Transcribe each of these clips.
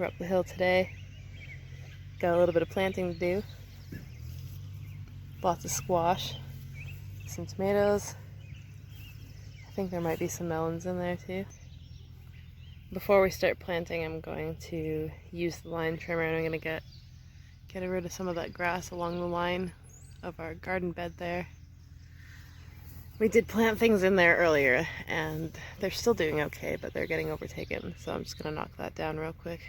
We're up the hill today. Got a little bit of planting to do. Lots of squash, some tomatoes. I think there might be some melons in there too. Before we start planting, I'm going to use the line trimmer and I'm going to get rid of some of that grass along the line of our garden bed there. We did plant things in there earlier and they're still doing okay, but they're getting overtaken. So I'm just going to knock that down real quick.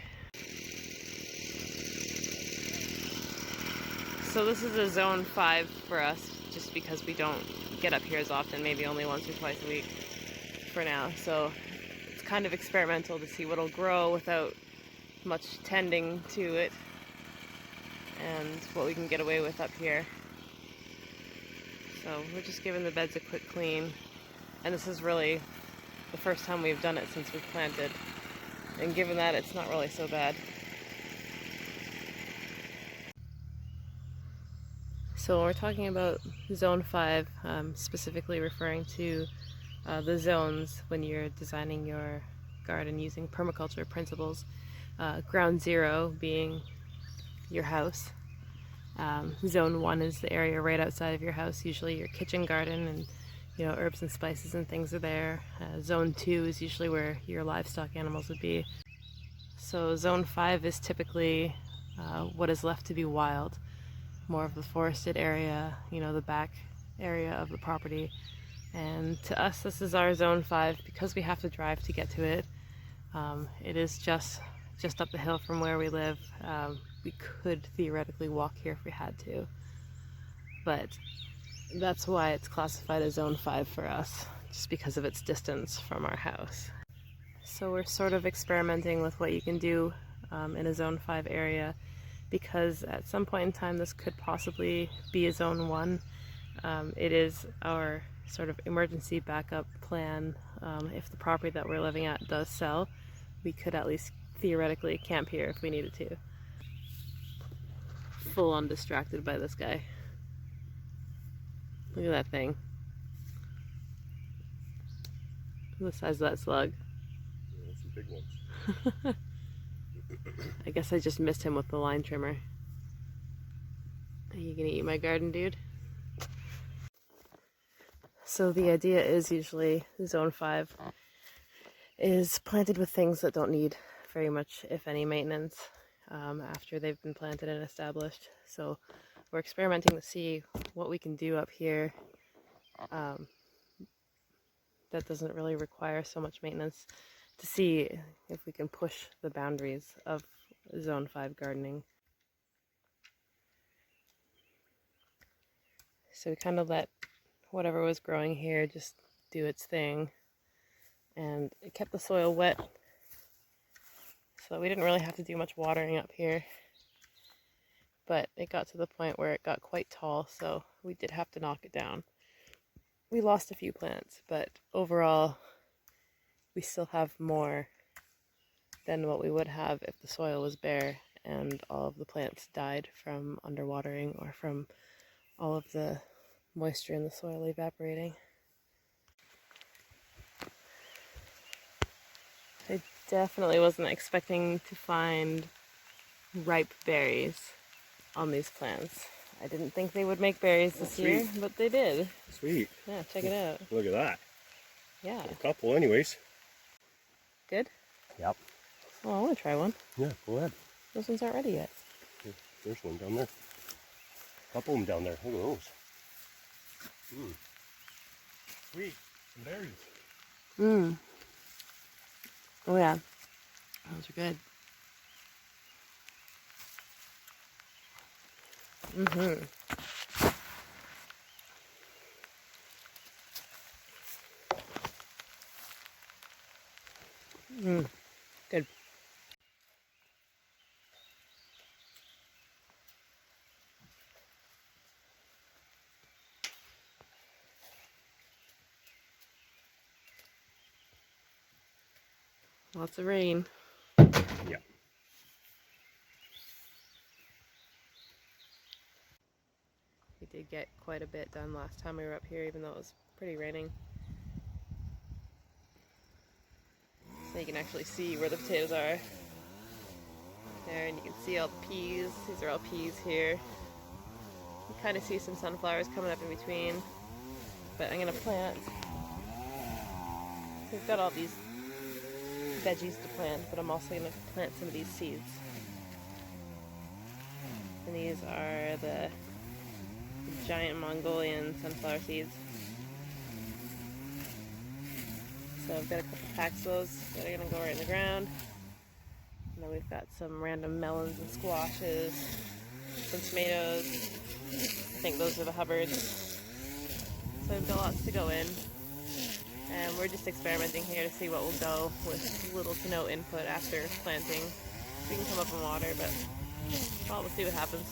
So this is a zone 5 for us, just because we don't get up here as often, maybe only once or twice a week for now. So it's kind of experimental to see what'll grow without much tending to it and what we can get away with up here. So we're just giving the beds a quick clean, and this is really the first time we've done it since we've planted, and given that, it's not really so bad. So when we're talking about zone 5, specifically referring to the zones when you're designing your garden using permaculture principles. Ground 0 being your house. Zone 1 is the area right outside of your house, usually your kitchen garden, and herbs and spices and things are there. Zone 2 is usually where your livestock animals would be. So zone 5 is typically what is left to be wild. More of the forested area, the back area of the property. And to us, this is our zone 5 because we have to drive to get to it. It is just up the hill from where we live. We could theoretically walk here if we had to, but that's why it's classified as zone 5 for us, just because of its distance from our house. So we're sort of experimenting with what you can do in a zone 5 area, because at some point in time this could possibly be a zone 1. It is our sort of emergency backup plan. If the property that we're living at does sell, we could at least theoretically camp here if we needed to. Full on distracted by this guy. Look at that thing. Look at the size of that slug. Yeah, some big ones. I guess I just missed him with the line trimmer. Are you gonna eat my garden, dude? So the idea is usually zone 5 is planted with things that don't need very much, if any, maintenance after they've been planted and established. So we're experimenting to see what we can do up here that doesn't really require so much maintenance, to see if we can push the boundaries of zone 5 gardening. So we kind of let whatever was growing here just do its thing, and it kept the soil wet, so we didn't really have to do much watering up here. But it got to the point where it got quite tall, so we did have to knock it down. We lost a few plants, but overall we still have more than what we would have if the soil was bare and all of the plants died from underwatering or from all of the moisture in the soil evaporating. I definitely wasn't expecting to find ripe berries on these plants. I didn't think they would make berries this year, but they did. Sweet. Yeah, check it out. Look at that. Yeah. A couple anyways. Good? Yep. Oh, I want to try one. Yeah, go ahead. Those ones aren't ready yet. There's one down there. A couple of them down there. Look at those. Sweet. Some berries. Oh yeah. Those are good. Good. Lots of rain. Yeah. We did get quite a bit done last time we were up here, even though it was pretty raining. So you can actually see where the potatoes are. there, and you can see all the peas. These are all peas here. You kind of see some sunflowers coming up in between, but I'm gonna plant. So we've got all these veggies to plant, but I'm also gonna plant some of these seeds. And these are the giant Mongolian sunflower seeds. So I've got a couple packs of those that are gonna go right in the ground. And then we've got some random melons and squashes, some tomatoes. I think those are the Hubbards. So we've got lots to go in. And we're just experimenting here to see what will go with little to no input after planting. We can come up and water, but well, we'll see what happens.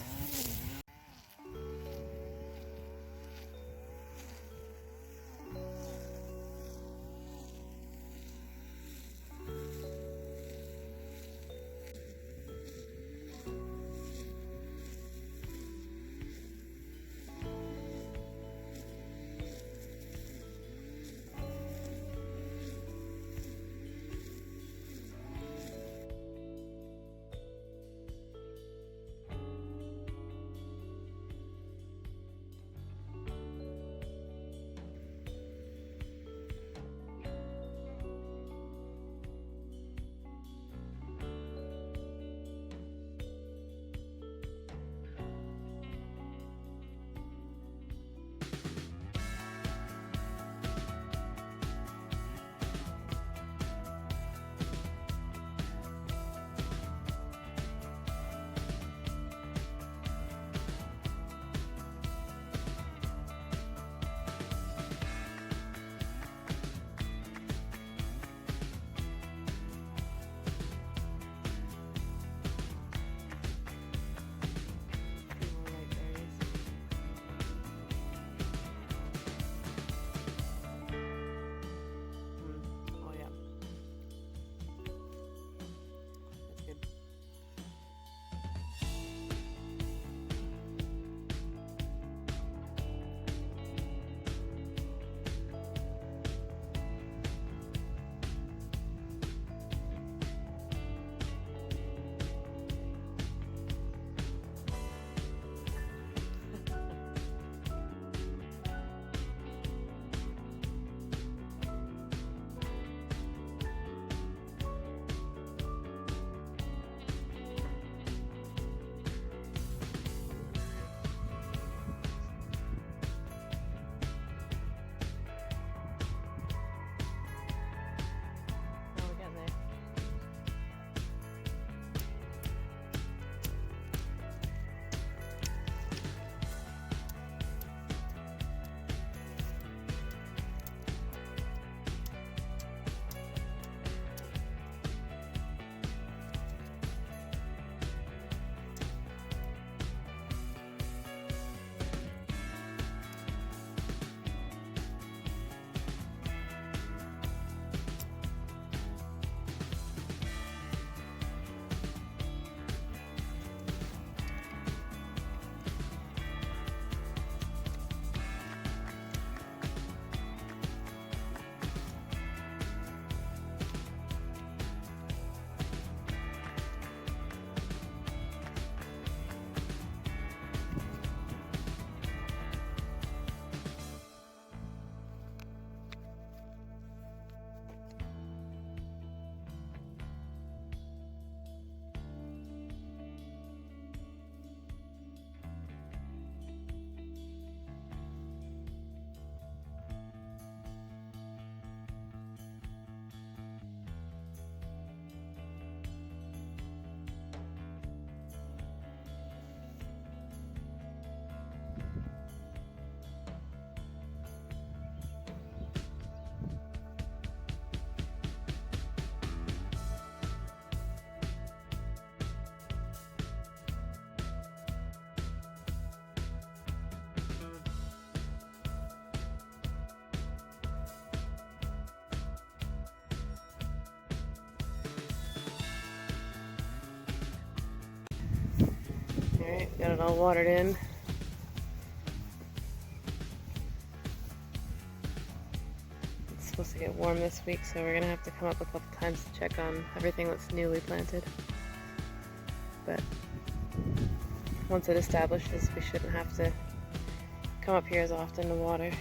Alright, got it all watered in. It's supposed to get warm this week, so we're gonna have to come up a couple times to check on everything that's newly planted. but once it establishes, we shouldn't have to come up here as often to water.